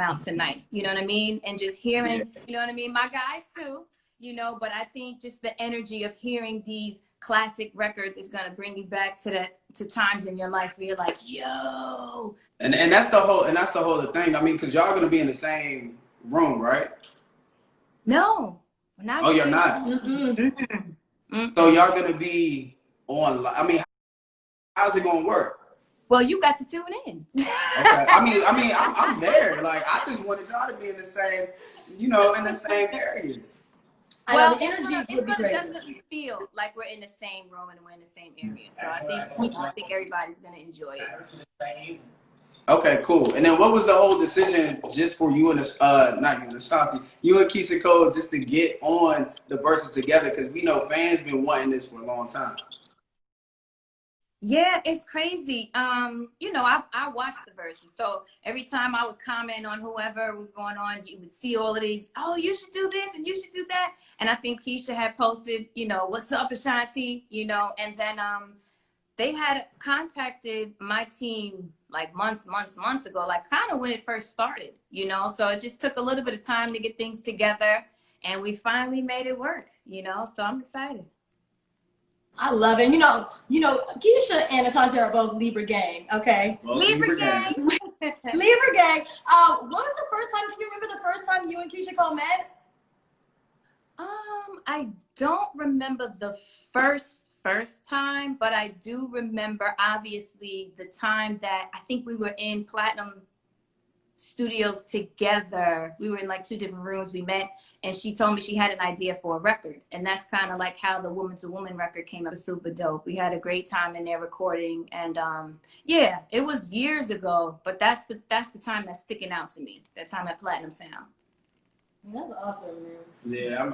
out tonight. You know what I mean? And just hearing, you know what I mean? My guys too, you know, but I think just the energy of hearing these classic records is going to bring you back to times in your life where you're like, yo. And that's the whole thing. I mean, because y'all going to be in the same room, right? No. We're not. Oh, you're not? So y'all going to be on, I mean, how's it going to work? Well, you got to tune in. Okay. I mean, I'm there. Like, I just wanted y'all to be in the same, you know, in the same area. Well, it's gonna definitely feel like we're in the same room and we're in the same area. So I think everybody's gonna enjoy it. Okay, cool. And then what was the whole decision just for you and not you, Ashanti, you and Keyshia Cole just to get on the Verzuz together? Because we know fans been wanting this for a long time. Yeah, it's crazy. You know, I watched the Verzuz, so every time I would comment on whoever was going on, you would see all of these, oh, you should do this and you should do that. And I think Keyshia had posted, you know, what's up, Ashanti, you know, and then they had contacted my team like months ago, like kind of when it first started, you know, so it just took a little bit of time to get things together and we finally made it work, you know, so I'm excited. I love it. You know, Keyshia and Ashanti are both Libra gang, okay? Well, Libra gang. Libra gang. What was the first time, can you remember the first time you and Keyshia Cole met? I don't remember the first time, but I do remember obviously the time that I think we were in Platinum Studios together. We were in like 2 different rooms. We met and she told me she had an idea for a record, and that's kind of like how the Woman to Woman record came up. Super dope. We had a great time in there recording, and yeah, it was years ago, but that's the time that's sticking out to me, that time at Platinum Sound. That's awesome, man. Yeah,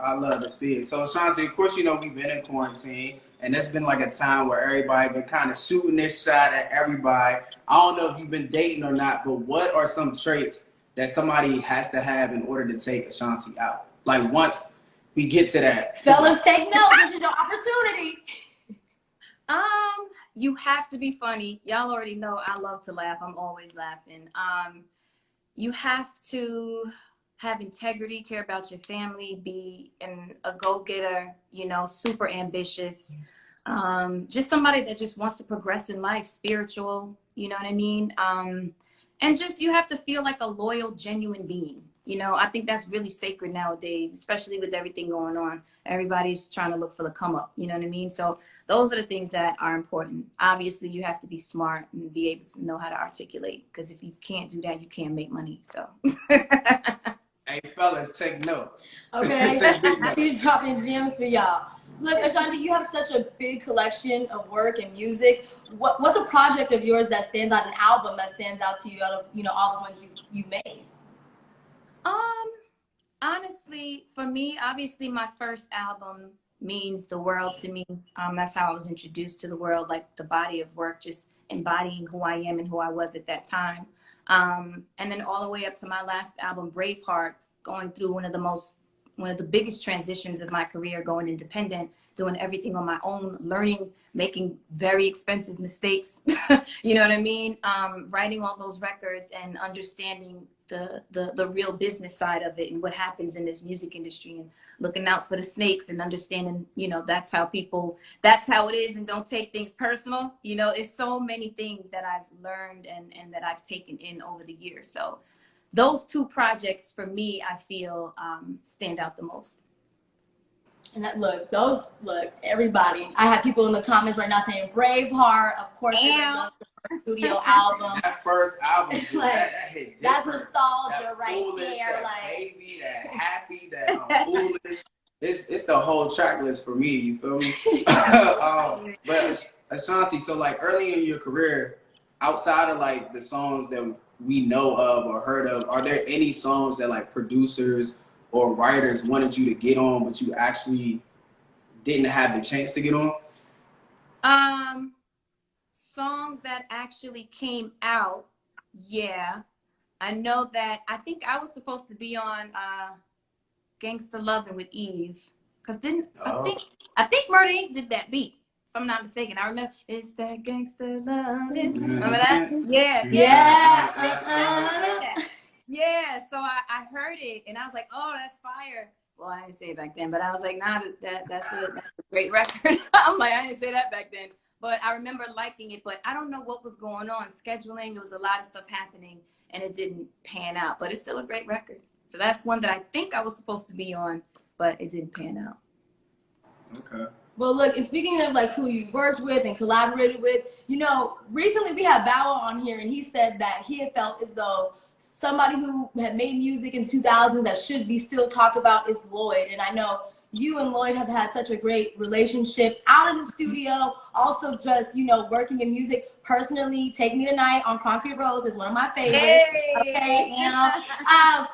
I love to see it. So, Ashanti, of course, you know, we've been in quarantine, and it's been like a time where everybody been kind of shooting this shot at everybody. I don't know if you've been dating or not, but what are some traits that somebody has to have in order to take Ashanti out? Like, once we get to that. Fellas, take note. This is your opportunity. You have to be funny. Y'all already know I love to laugh. I'm always laughing. You have to have integrity, care about your family, be a go-getter, you know, super ambitious. Just somebody that just wants to progress in life, spiritual, you know what I mean? And just, you have to feel like a loyal, genuine being. You know, I think that's really sacred nowadays, especially with everything going on. Everybody's trying to look for the come up, you know what I mean? So those are the things that are important. Obviously, you have to be smart and be able to know how to articulate, because if you can't do that, you can't make money, so. Hey, fellas, take notes. Okay, she's dropping gems for y'all. Look, Ashanti, you have such a big collection of work and music. What's a project of yours that stands out, an album that stands out to you out of, you know, all the ones you made? Honestly, for me, obviously my first album means the world to me. That's how I was introduced to the world, like the body of work, just embodying who I am and who I was at that time. And then all the way up to my last album, Braveheart, going through one of the biggest transitions of my career, going independent, doing everything on my own, learning, making very expensive mistakes, you know what I mean? Writing all those records and understanding the real business side of it and what happens in this music industry, and looking out for the snakes and understanding, you know, that's how it is, and don't take things personal. You know, it's so many things that I've learned and that I've taken in over the years. So those 2 projects for me, I feel stand out the most. And look, everybody. I have people in the comments right now saying Braveheart, of course. Studio album. That first album, dude, like, that hit that's nostalgia that right foolish, there. that like, baby, that happy, that foolish. It's the whole track list for me. You feel me? But Ashanti, so like early in your career, outside of like the songs that we know of or heard of, are there any songs that like producers or writers wanted you to get on, but you actually didn't have the chance to get on? Songs that actually came out, yeah. I know that I think I was supposed to be on Gangsta Lovin' with Eve, because I think Murder Inc. did that beat, if I'm not mistaken. I remember it's that Gangsta Lovin'. Remember that? Yeah. I heard it and I was like, oh, that's fire. Well, I didn't say it back then, but I was like, nah, that's a great record. I'm like, I didn't say that back then. But I remember liking it, but I don't know what was going on. Scheduling, there was a lot of stuff happening, and it didn't pan out. But it's still a great record. So that's one that I think I was supposed to be on, but it didn't pan out. Okay. Well, look, and speaking of like who you worked with and collaborated with, you know, recently we had Bow Wow on here, and he said that he had felt as though somebody who had made music in 2000 that should be still talked about is Lloyd. And I know you and Lloyd have had such a great relationship out of the studio, also just, you know, working in music. Personally, Take Me Tonight on Concrete Rose is one of my favorites. Hey. Okay, you know.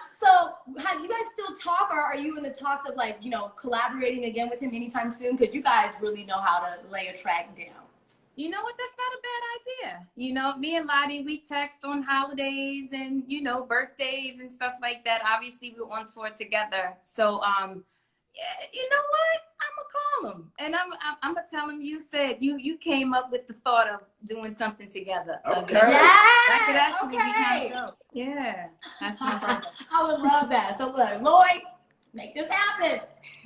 So have you guys still talk, or are you in the talks of like, you know, collaborating again with him anytime soon? Because you guys really know how to lay a track down. You know what? That's not a bad idea. You know, me and Lottie, we text on holidays and, you know, birthdays and stuff like that. Obviously, we're on tour together. So, yeah, you know what? I'm gonna call him and I'm gonna tell him you said you came up with the thought of doing something together. Okay. Yeah. That could actually be Okay. kind of dope. Yeah, that's my brother. I would love that. So look, Lloyd, make this happen.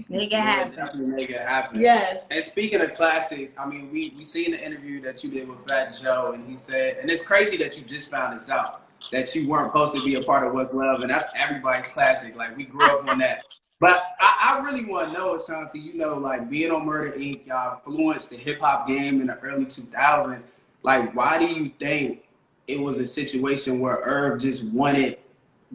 Make it Yeah, happen. definitely make it happen. Yes. And speaking of classics, I mean, we seen the interview that you did with Fat Joe, and he said, and it's crazy that you just found this out, that you weren't supposed to be a part of What's Love, and that's everybody's classic. Like, we grew up on that. But I really want to know, Ashanti, you know, like, being on Murder Inc., y'all influenced the hip-hop game in the early 2000s. Like, why do you think it was a situation where Irv just wanted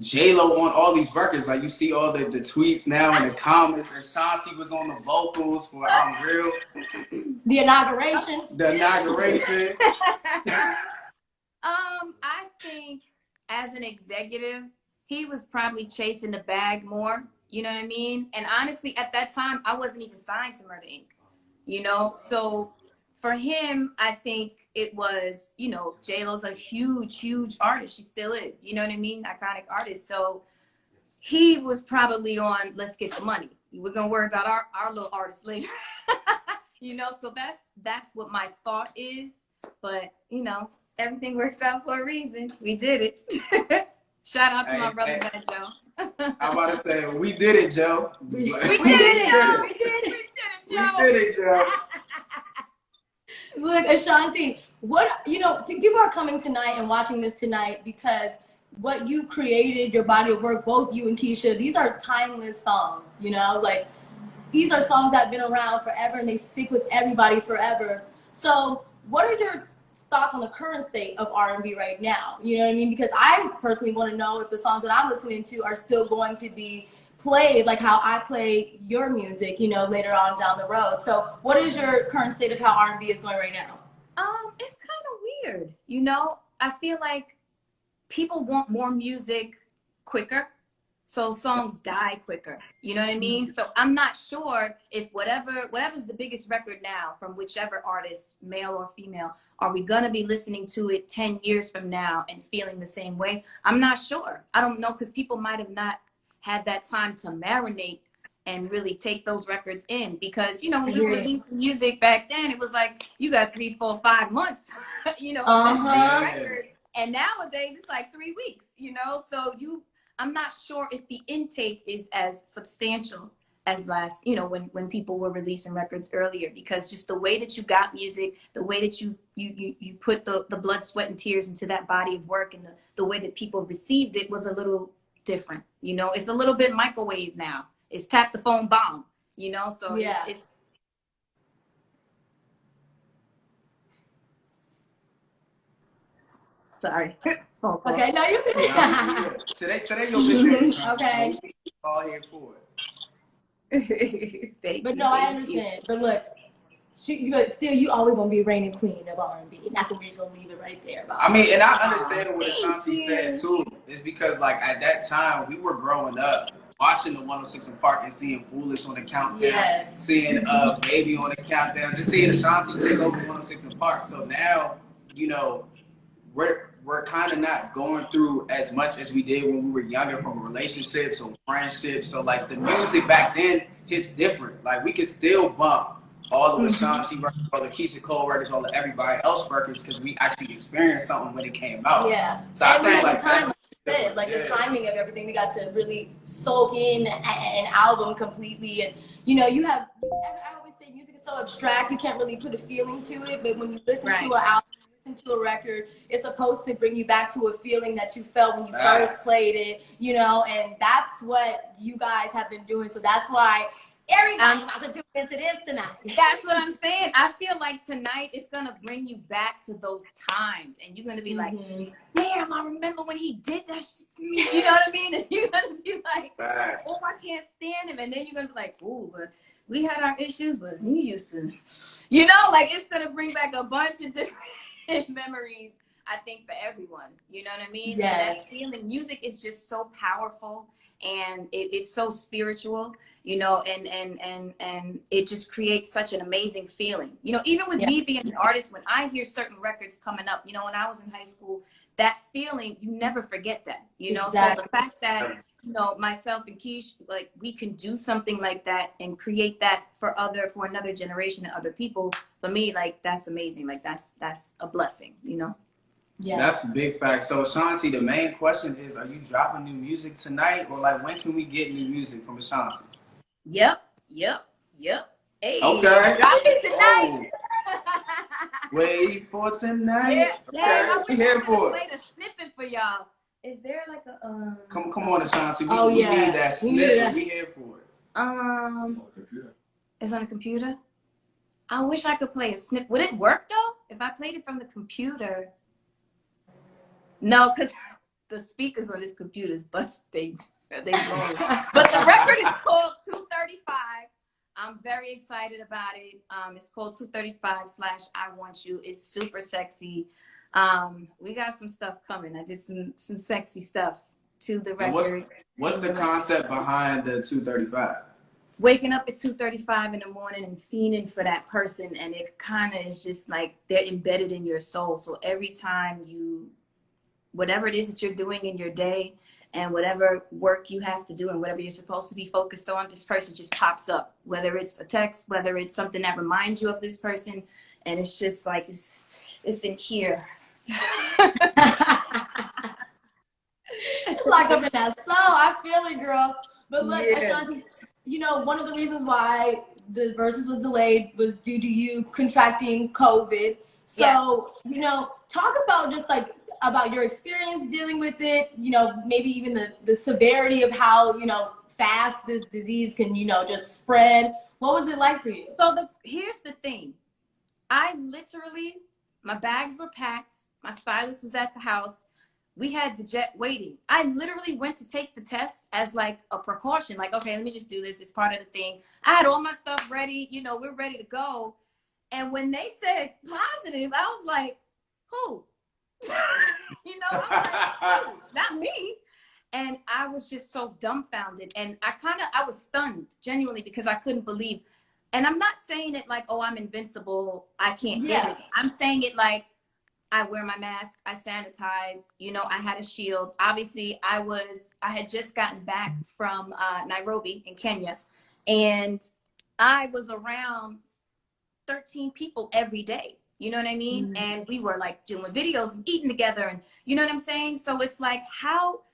J-Lo on all these records? Like, you see all the tweets now in the comments. Ashanti was on the vocals for Real. The inauguration. The inauguration. I think as an executive, he was probably chasing the bag more. You know what I mean? And honestly, at that time, I wasn't even signed to Murder Inc. You know, so for him, I think it was, you know, J-Lo's a huge, huge artist. She still is. You know what I mean? Iconic artist. So he was probably on, let's get the money. We're gonna worry about our little artists later. You know, so that's what my thought is. But you know, everything works out for a reason. We did it. Shout out to my brother, Fat Joe. I'm about to say, we did it, Joe. We did it, Joe. We did it. We did it, Joe. Look, Ashanti, what, you know, people are coming tonight and watching this tonight because what you created, your body of work, both you and Keyshia, these are timeless songs, you know, like these are songs that have been around forever and they stick with everybody forever. So what are your thoughts on the current state of R&B right now? You know what I mean? Because I personally want to know if the songs that I'm listening to are still going to be played like how I play your music, you know, later on down the road. So what is your current state of how R&B is going right now? It's kind of weird. You know, I feel like people want more music quicker. So songs die quicker. You know what I mean? So I'm not sure if whatever's the biggest record now from whichever artist, male or female, are we going to be listening to it 10 years from now and feeling the same way? I'm not sure. I don't know, because people might have not had that time to marinate and really take those records in. Because, you know, when you released music back then, it was like you got 3, 4, 5 months, you know, record. And nowadays it's like 3 weeks, you know, so I'm not sure if the intake is as substantial as last, you know, when people were releasing records earlier, because just the way that you got music, the way that you put the blood, sweat, and tears into that body of work, and the way that people received it was a little different. You know, it's a little bit microwave now. It's tap the phone bomb, you know, so yeah. It's sorry. Oh, okay, no, you're good. Today your big day. Okay. All here for it. But no, I understand. But look, but still, you always gonna be reigning queen of R&B, and that's what we're just gonna leave it right there. I mean, and I understand what Ashanti said too. Is because like at that time we were growing up watching the 106 in Park and seeing Foolish on the countdown, seeing Baby on the countdown, just seeing Ashanti take over 106 in Park. So now, you know, we're kind of not going through as much as we did when we were younger from relationships or friendships. So like the music back then hits different. Like we could still bump all the Ashanti records, all the Keyshia Cole records, all the everybody else records, because we actually experienced something when it came out. Yeah. So I think like said, like the timing of everything, we got to really soak in an album completely. And you know, you have, I always say music is so abstract, you can't really put a feeling to it, but when you listen to an album, listen to a record, it's supposed to bring you back to a feeling that you felt when you first played it, you know, and that's what you guys have been doing. So that's why everybody's about to do into this tonight. That's what I'm saying. I feel like tonight it's gonna bring you back to those times, and you're gonna be like, "Damn, I remember when he did that shit to me." You know what I mean? And you're gonna be like, "Oh, I can't stand him," and then you're gonna be like, "Ooh, but we had our issues, but he used to," you know, like it's gonna bring back a bunch of different memories. I think for everyone, you know what I mean? Yes. And that feeling, music is just so powerful, and it's so spiritual. You know, and it just creates such an amazing feeling. You know, even with me being an artist, when I hear certain records coming up, you know, when I was in high school, that feeling, you never forget that, you know? So the fact that, you know, myself and Keyshia, like, we can do something like that and create that for another generation and other people, for me, like, that's amazing. Like, that's a blessing, you know? Yeah, that's a big fact. So Ashanti, the main question is, are you dropping new music tonight, or like when can we get new music from Ashanti? Yep. Hey, okay. Drop it tonight. Wait for tonight. Yeah, okay. We here for it. Play the snippet for y'all. Is there like a Come on, Ashanti. We need that snippet. We here for it. It's on the computer. It's on a computer. I wish I could play a snippet. Would it work though if I played it from the computer? No, because the speakers on this computer is busted. They blow. But the record is called 235. I'm very excited about it. It's called 235/I Want You. It's super sexy. We got some stuff coming. I did some sexy stuff to the record. What's the concept behind the 235? Waking up at 2:35 in the morning and fiending for that person, and it kind of is just like they're embedded in your soul. So every time whatever it is that you're doing in your day, and whatever work you have to do and whatever you're supposed to be focused on, this person just pops up, whether it's a text, whether it's something that reminds you of this person. And it's just like, it's in here. Like up in that soul. I feel it, girl. But look, Ashanti, you know, one of the reasons why the Verzuz was delayed was due to you contracting COVID. So, you know, talk about just like, about your experience dealing with it, you know, maybe even the severity of how, you know, fast this disease can, you know, just spread. What was it like for you? So here's the thing. I literally, my bags were packed. My stylist was at the house. We had the jet waiting. I literally went to take the test as like a precaution. Like, okay, let me just do this. It's part of the thing. I had all my stuff ready. You know, we're ready to go. And when they said positive, I was like, who? You know, I'm like, not me. And I was just so dumbfounded, and I was stunned genuinely, because I couldn't believe. And I'm not saying it like, oh, I'm invincible, I can't get it. I'm saying it like, I wear my mask, I sanitize, you know, I had a shield. Obviously I had just gotten back from Nairobi in Kenya, and I was around 13 people every day. You know what I mean? And we were like doing videos and eating together, and you know what I'm saying? So it's like, how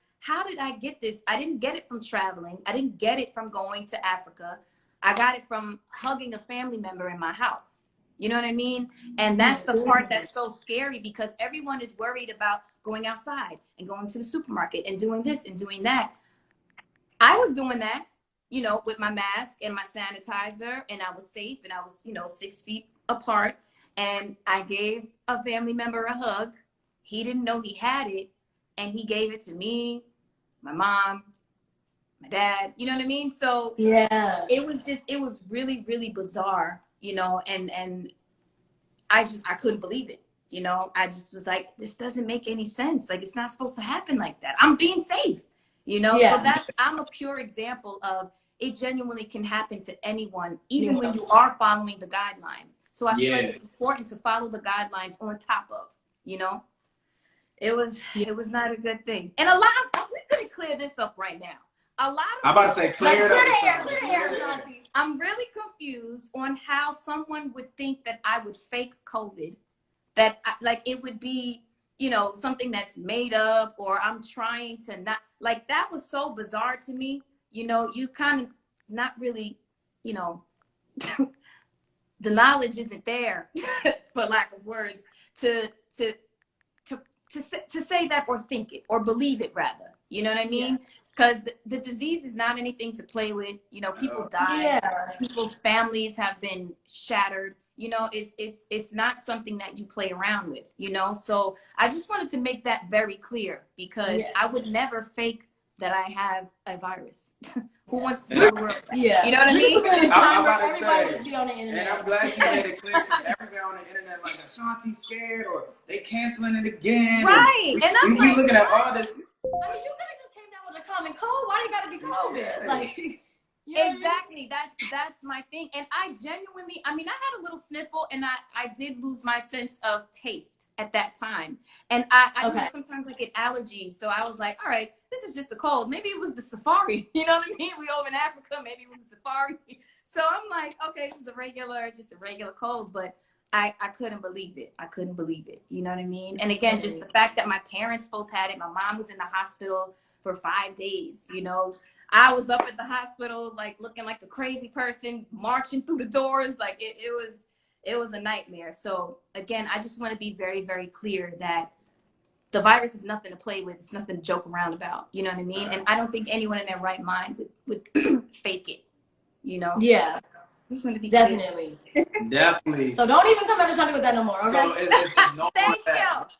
did I get this? I didn't get it from traveling. I didn't get it from going to Africa. I got it from hugging a family member in my house. You know what I mean? And that's the part that's so scary, because everyone is worried about going outside and going to the supermarket and doing this and doing that. I was doing that, you know, with my mask and my sanitizer, and I was safe, and I was, you know, 6 feet apart. And I gave a family member a hug. He didn't know he had it, and he gave it to me, my mom, my dad. You know what I mean? So it was really, really bizarre, you know, and I couldn't believe it. You know, I just was like, this doesn't make any sense. Like, it's not supposed to happen like that. I'm being safe, you know? So I'm a pure example of, it genuinely can happen to anyone, even when you are following the guidelines. So I feel like it's important to follow the guidelines on top of, you know? It was not a good thing. And we could clear this up right now. I'm about to say, clear it up. Clear the air. I'm really confused on how someone would think that I would fake COVID, that like it would be you know, something that's made up, or I'm trying to not, like, that was so bizarre to me. You know, you kind of not really, you know, the knowledge isn't there, for lack of words, to say that, or think it, or believe it rather. You know what I mean? Because the disease is not anything to play with. You know, people die. Yeah. People's families have been shattered. You know, it's not something that you play around with. You know, so I just wanted to make that very clear, because I would never fake that I have a virus. Who wants to tell the world that? Yeah. You know what I mean? I'm about to Everybody say, just be on the internet. and I'm glad you made it clear, because everybody on the internet like, Ashanti scared, or they canceling it again. Right. And I'm we like, looking at all this. I mean, you could have just came down with a common cold. Why do you gotta be COVID? Like, you know exactly. That's my thing. And I genuinely, I mean, I had a little sniffle, and I did lose my sense of taste at that time. And I you know, sometimes I get allergies. So I was like, all right, this is just a cold. Maybe it was the safari. You know what I mean? We over in Africa, maybe it was the safari. So I'm like, okay, this is just a regular cold. But I couldn't believe it. I couldn't believe it. You know what I mean? And again, just the fact that my parents both had it. My mom was in the hospital for 5 days, you know. I was up at the hospital, like, looking like a crazy person, marching through the doors. Like, it was a nightmare. So again, I just want to be very, very clear that the virus is nothing to play with. It's nothing to joke around about. You know what I mean? And I don't think anyone in their right mind would fake it, you know? Yeah. Just want to be definitely. Definitely. So don't even come at Ashanti with that no more, okay? So it's no Thank more that. you.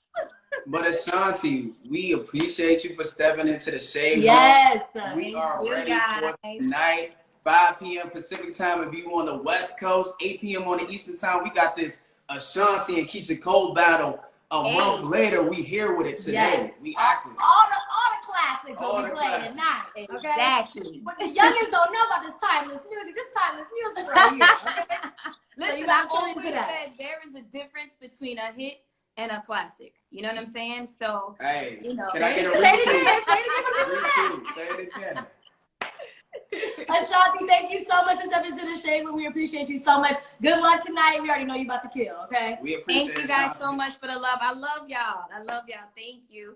But Ashanti, we appreciate you for stepping into the shade. Yes. We are ready guys. for tonight, 5 p.m. Pacific time. If you on the West Coast, 8 p.m. on the Eastern time, we got this Ashanti and Keyshia Cole battle. A month later, we here with it today. Yes. We active. All the classics All will the be playing classics. tonight. Okay? Exactly. But the youngins don't know about this timeless music. This timeless music right here. Okay? Listen, you I gotta tune always into that. said there is a difference between a hit and a classic. You know what I'm saying? So, Hey, you know, can I get a Say it retweet? again. Say it again. Say it again. Ashanti, thank you so much for stepping into the shade room. We appreciate you so much. Good luck tonight. We already know you about to kill, okay? We appreciate thank you guys Ashanti. so much for the love. I love y'all. Thank you.